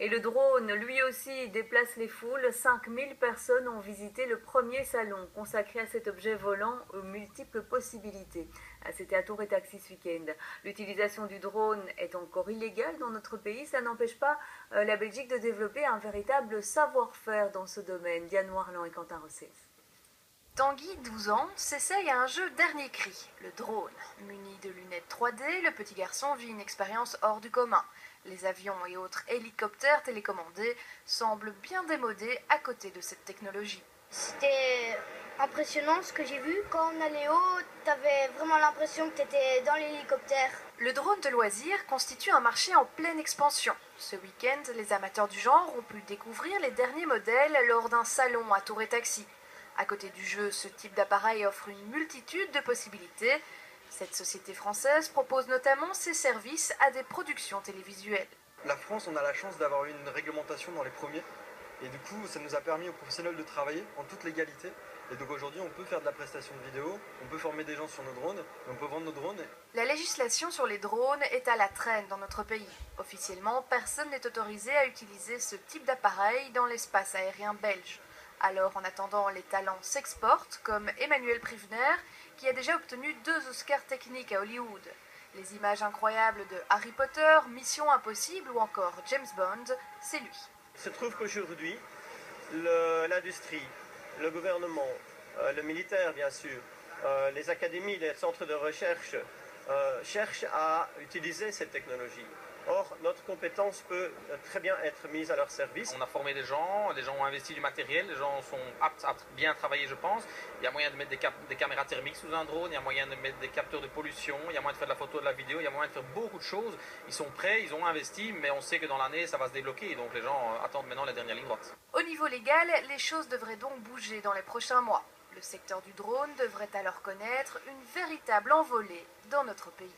Et le drone, lui aussi, déplace les foules. 5000 personnes ont visité le premier salon consacré à cet objet volant aux multiples possibilités. C'était à Tour et Taxi ce week-end. L'utilisation du drone est encore illégale dans notre pays. Ça n'empêche pas la Belgique de développer un véritable savoir-faire dans ce domaine. Diane Warland et Quentin Rossès. Tanguy, 12 ans, s'essaye à un jeu dernier cri, le drone. Muni de lunettes 3D, le petit garçon vit une expérience hors du commun. Les avions et autres hélicoptères télécommandés semblent bien démodés à côté de cette technologie. C'était impressionnant ce que j'ai vu. Quand on allait haut, t'avais vraiment l'impression que t'étais dans l'hélicoptère. Le drone de loisirs constitue un marché en pleine expansion. Ce week-end, les amateurs du genre ont pu découvrir les derniers modèles lors d'un salon à Tour et Taxi. À côté du jeu, ce type d'appareil offre une multitude de possibilités. Cette société française propose notamment ses services à des productions télévisuelles. La France, on a la chance d'avoir eu une réglementation dans les premiers. Et du coup, ça nous a permis aux professionnels de travailler en toute légalité. Et donc aujourd'hui, on peut faire de la prestation de vidéo, on peut former des gens sur nos drones, on peut vendre nos drones. La législation sur les drones est à la traîne dans notre pays. Officiellement, personne n'est autorisé à utiliser ce type d'appareil dans l'espace aérien belge. Alors, en attendant, les talents s'exportent, comme Emmanuel Privener, qui a déjà obtenu 2 Oscars techniques à Hollywood. Les images incroyables de Harry Potter, Mission Impossible ou encore James Bond, c'est lui. Il se trouve qu'aujourd'hui, l'industrie, le gouvernement, le militaire bien sûr, les académies, les centres de recherche cherchent à utiliser cette technologie. Or, notre compétence peut très bien être mise à leur service. On a formé des gens ont investi du matériel, les gens sont aptes à bien travailler, je pense. Il y a moyen de mettre des caméras thermiques sous un drone, il y a moyen de mettre des capteurs de pollution, il y a moyen de faire de la photo, de la vidéo, il y a moyen de faire beaucoup de choses. Ils sont prêts, ils ont investi, mais on sait que dans l'année, ça va se débloquer. Donc les gens attendent maintenant la dernière ligne droite. Au niveau légal, les choses devraient donc bouger dans les prochains mois. Le secteur du drone devrait alors connaître une véritable envolée dans notre pays.